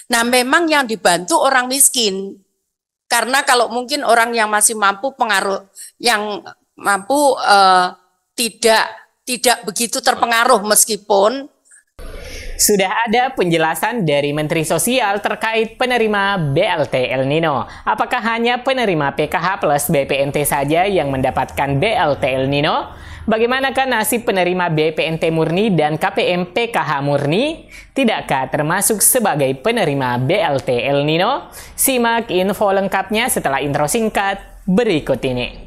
Nah, memang yang dibantu orang miskin. Karena kalau mungkin orang yang masih mampu pengaruh, yang mampu tidak tidak begitu terpengaruh meskipun. Sudah ada penjelasan dari Menteri Sosial terkait penerima BLT El Nino. Apakah hanya penerima PKH plus BPNT saja yang mendapatkan BLT El Nino? Bagaimanakah nasib penerima BPNT murni dan KPM PKH murni? Tidakkah termasuk sebagai penerima BLT El Nino? Simak info lengkapnya setelah intro singkat berikut ini.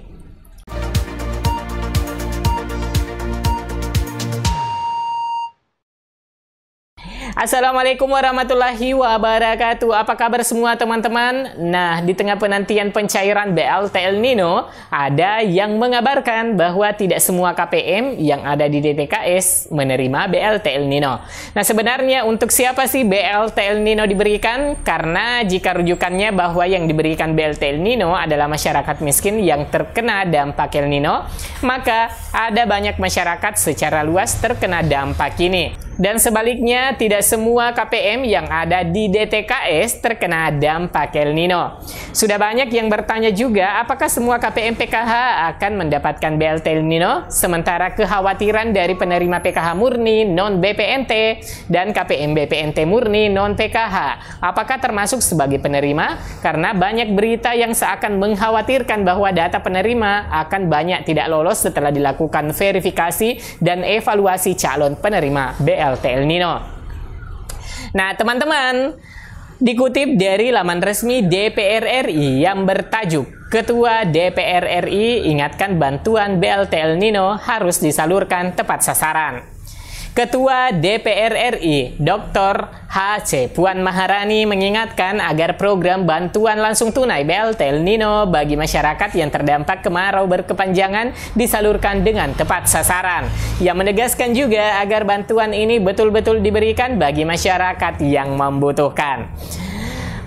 Assalamualaikum warahmatullahi wabarakatuh. Apa kabar semua teman-teman? Nah, di tengah penantian pencairan BLT El Nino, ada yang mengabarkan bahwa tidak semua KPM yang ada di DTKS menerima BLT El Nino. Nah, sebenarnya untuk siapa sih BLT El Nino diberikan? Karena jika rujukannya bahwa yang diberikan BLT El Nino adalah masyarakat miskin yang terkena dampak El Nino, maka ada banyak masyarakat secara luas terkena dampak ini. Dan sebaliknya, tidak semua KPM yang ada di DTKS terkena dampak El Nino. Sudah banyak yang bertanya juga, apakah semua KPM PKH akan mendapatkan BLT El Nino? Sementara kekhawatiran dari penerima PKH murni non-BPNT dan KPM BPNT murni non-PKH, apakah termasuk sebagai penerima? Karena banyak berita yang seakan mengkhawatirkan bahwa data penerima akan banyak tidak lolos setelah dilakukan verifikasi dan evaluasi calon penerima BLT El Nino. Nah, teman-teman, dikutip dari laman resmi DPR RI yang bertajuk Ketua DPR RI ingatkan bantuan BLT El Nino harus disalurkan tepat sasaran. Ketua DPR RI, Dr. H.C. Puan Maharani mengingatkan agar program bantuan langsung tunai BLT El Nino bagi masyarakat yang terdampak kemarau berkepanjangan disalurkan dengan tepat sasaran. Ia menegaskan juga agar bantuan ini betul-betul diberikan bagi masyarakat yang membutuhkan.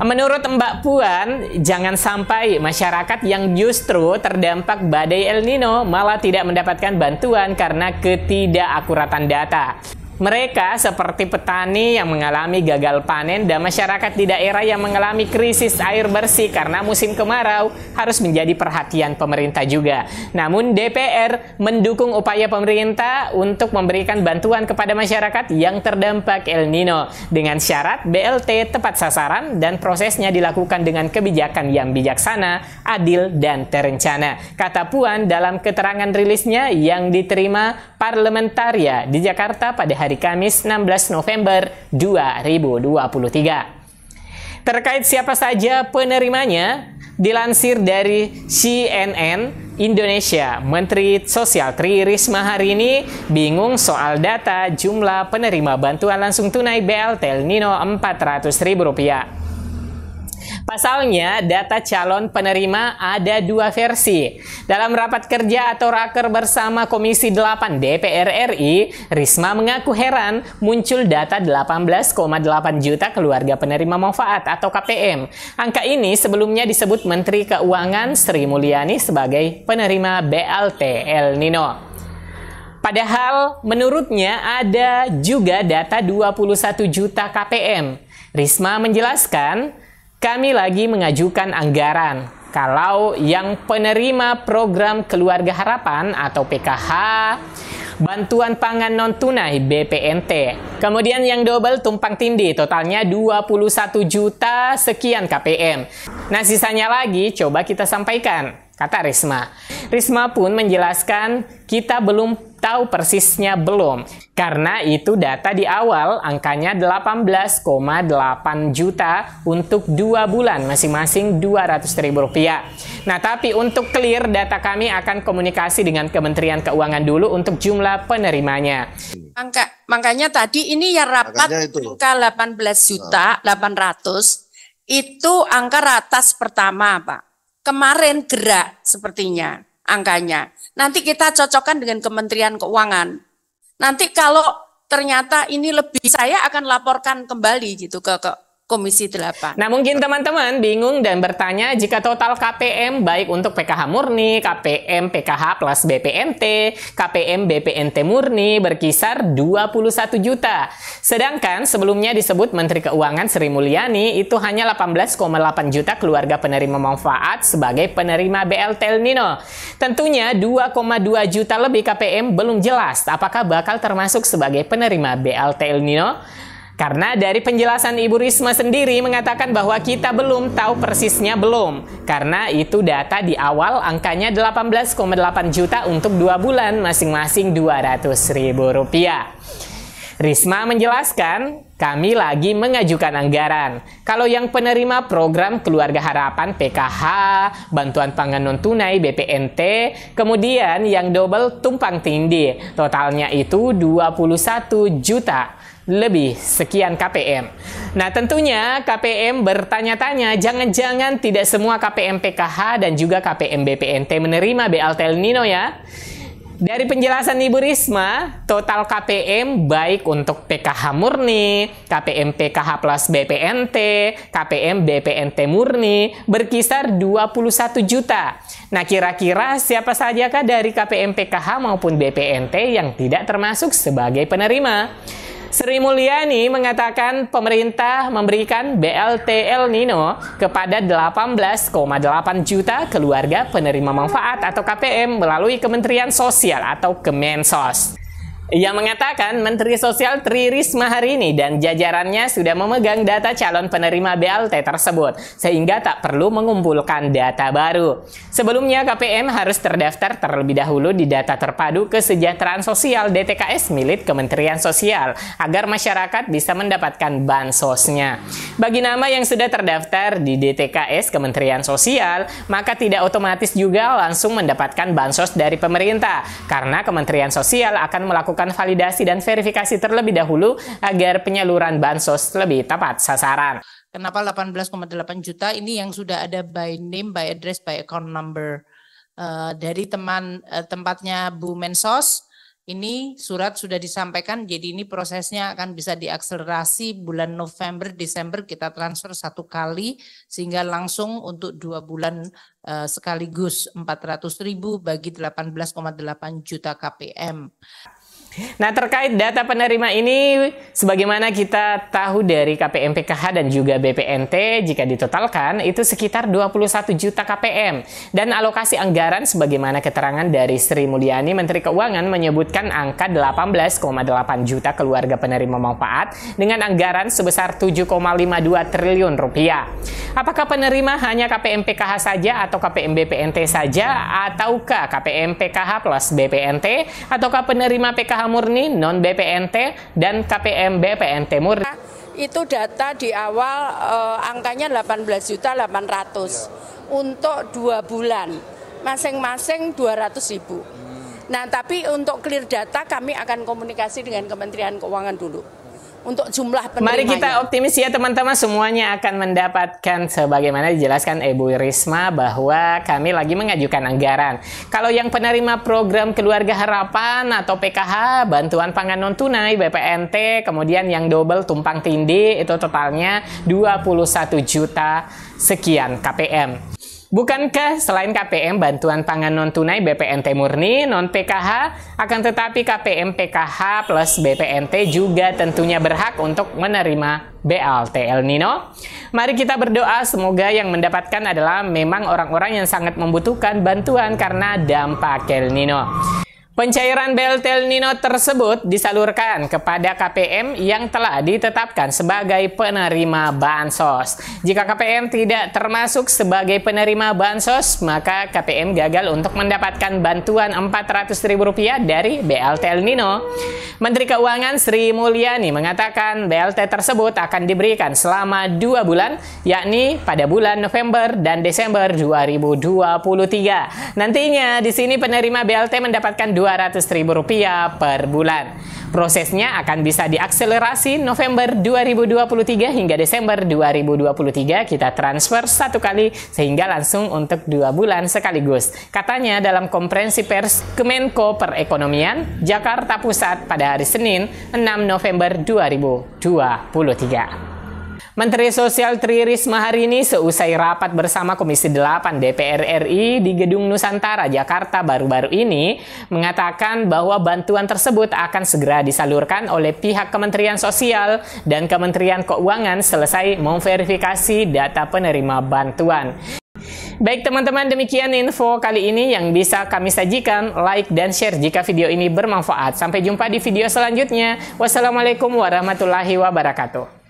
Menurut Mbak Puan, jangan sampai masyarakat yang justru terdampak badai El Nino malah tidak mendapatkan bantuan karena ketidakakuratan data. Mereka seperti petani yang mengalami gagal panen dan masyarakat di daerah yang mengalami krisis air bersih karena musim kemarau harus menjadi perhatian pemerintah juga. Namun DPR mendukung upaya pemerintah untuk memberikan bantuan kepada masyarakat yang terdampak El Nino dengan syarat BLT tepat sasaran dan prosesnya dilakukan dengan kebijakan yang bijaksana, adil, dan terencana. Kata Puan dalam keterangan rilisnya yang diterima Parlementaria di Jakarta pada hari Kamis 16 November 2023. Terkait siapa saja penerimanya, dilansir dari CNN Indonesia, Menteri Sosial Tri Risma hari ini bingung soal data jumlah penerima bantuan langsung tunai BLT El Nino Rp400.000. Pasalnya, data calon penerima ada dua versi. Dalam rapat kerja atau raker bersama Komisi 8 DPR RI, Risma mengaku heran muncul data 18,8 juta keluarga penerima manfaat atau KPM. Angka ini sebelumnya disebut Menteri Keuangan Sri Mulyani sebagai penerima BLT El Nino. Padahal menurutnya ada juga data 21 juta KPM. Risma menjelaskan, kami lagi mengajukan anggaran. Kalau yang penerima program Keluarga Harapan atau PKH, bantuan pangan non-tunai BPNT. Kemudian yang double tumpang tindih, totalnya 21 juta sekian KPM. Nah, sisanya lagi coba kita sampaikan, kata Risma. Risma pun menjelaskan, kita belum tahu persisnya belum. Karena itu data di awal angkanya 18,8 juta untuk 2 bulan masing-masing Rp200.000. Nah, tapi untuk clear data kami akan komunikasi dengan Kementerian Keuangan dulu untuk jumlah penerimanya. Makanya tadi ini yang rapat angka 18 juta 800 itu angka ratas pertama, Pak. Kemarin gerak sepertinya angkanya. Nanti kita cocokkan dengan Kementerian Keuangan. Nanti kalau ternyata ini lebih, saya akan laporkan kembali gitu ke Komisi 8. Nah, mungkin teman-teman bingung dan bertanya jika total KPM baik untuk PKH murni, KPM PKH plus BPNT, KPM BPNT murni berkisar 21 juta. Sedangkan sebelumnya disebut Menteri Keuangan Sri Mulyani itu hanya 18,8 juta keluarga penerima manfaat sebagai penerima BLT El Nino. Tentunya 2,2 juta lebih KPM belum jelas apakah bakal termasuk sebagai penerima BLT El Nino. Karena dari penjelasan Ibu Risma sendiri mengatakan bahwa kita belum tahu persisnya belum. Karena itu data di awal angkanya 18,8 juta untuk 2 bulan masing-masing Rp200.000. Risma menjelaskan, kami lagi mengajukan anggaran. Kalau yang penerima program Keluarga Harapan PKH, bantuan pangan non tunai BPNT, kemudian yang double tumpang tindih, totalnya itu 21 juta. Lebih sekian KPM. Nah, tentunya KPM bertanya-tanya, jangan-jangan tidak semua KPM PKH dan juga KPM BPNT menerima BLT El Nino ya. Dari penjelasan Ibu Risma, total KPM baik untuk PKH murni, KPM PKH plus BPNT, KPM BPNT murni berkisar 21 juta. Nah, kira-kira siapa sajakah dari KPM PKH maupun BPNT yang tidak termasuk sebagai penerima? Sri Mulyani mengatakan pemerintah memberikan BLT El Nino kepada 18,8 juta keluarga penerima manfaat atau KPM melalui Kementerian Sosial atau Kemensos. Ia mengatakan Menteri Sosial Tri Risma hari ini dan jajarannya sudah memegang data calon penerima BLT tersebut, sehingga tak perlu mengumpulkan data baru. Sebelumnya KPM harus terdaftar terlebih dahulu di Data Terpadu Kesejahteraan Sosial DTKS milik Kementerian Sosial, agar masyarakat bisa mendapatkan bansosnya. Bagi nama yang sudah terdaftar di DTKS Kementerian Sosial, maka tidak otomatis juga langsung mendapatkan bansos dari pemerintah, karena Kementerian Sosial akan melakukan validasi dan verifikasi terlebih dahulu agar penyaluran bansos lebih tepat sasaran. Kenapa 18,8 juta ini yang sudah ada by name, by address, by account number dari tempatnya Bu Mensos. Ini surat sudah disampaikan, jadi ini prosesnya akan bisa diakselerasi bulan November, Desember kita transfer 1 kali sehingga langsung untuk 2 bulan sekaligus 400.000 bagi 18,8 juta KPM. Nah, terkait data penerima ini, sebagaimana kita tahu dari KPM PKH dan juga BPNT, jika ditotalkan itu sekitar 21 juta KPM. Dan alokasi anggaran sebagaimana keterangan dari Sri Mulyani, Menteri Keuangan menyebutkan angka 18,8 juta keluarga penerima manfaat dengan anggaran sebesar 7,52 triliun rupiah. Apakah penerima hanya KPM PKH saja atau KPM BPNT saja, ataukah KPM PKH plus BPNT, ataukah penerima PKH murni, non BPNT, dan KPM BPNT murni? Itu data di awal angkanya 18.800.000 untuk 2 bulan, masing-masing 200.000. Nah, tapi untuk clear data kami akan komunikasi dengan Kementerian Keuangan dulu. Untuk jumlah penerimanya. Mari kita optimis ya teman-teman, semuanya akan mendapatkan sebagaimana dijelaskan Ibu Risma bahwa kami lagi mengajukan anggaran. Kalau yang penerima program Keluarga Harapan atau PKH, bantuan pangan non tunai, BPNT, kemudian yang double tumpang tindih itu totalnya 21 juta sekian KPM. Bukankah selain KPM bantuan pangan non tunai BPNT murni non PKH, akan tetapi KPM PKH plus BPNT juga tentunya berhak untuk menerima BLT El Nino? Mari kita berdoa semoga yang mendapatkan adalah memang orang-orang yang sangat membutuhkan bantuan karena dampak El Nino. Pencairan BLT El Nino tersebut disalurkan kepada KPM yang telah ditetapkan sebagai penerima bansos. Jika KPM tidak termasuk sebagai penerima bansos, maka KPM gagal untuk mendapatkan bantuan Rp400.000 dari BLT El Nino. Menteri Keuangan Sri Mulyani mengatakan BLT tersebut akan diberikan selama 2 bulan, yakni pada bulan November dan Desember 2023. Nantinya di sini penerima BLT mendapatkan Rp200.000 per bulan. Prosesnya akan bisa diakselerasi November 2023 hingga Desember 2023 kita transfer 1 kali sehingga langsung untuk 2 bulan sekaligus. Katanya dalam konferensi pers Kemenko Perekonomian Jakarta Pusat pada hari Senin 6 November 2023. Menteri Sosial Tri Risma hari ini seusai rapat bersama Komisi 8 DPR RI di Gedung Nusantara, Jakarta baru-baru ini mengatakan bahwa bantuan tersebut akan segera disalurkan oleh pihak Kementerian Sosial dan Kementerian Keuangan selesai memverifikasi data penerima bantuan. Baik teman-teman, demikian info kali ini yang bisa kami sajikan. Like dan share jika video ini bermanfaat. Sampai jumpa di video selanjutnya. Wassalamualaikum warahmatullahi wabarakatuh.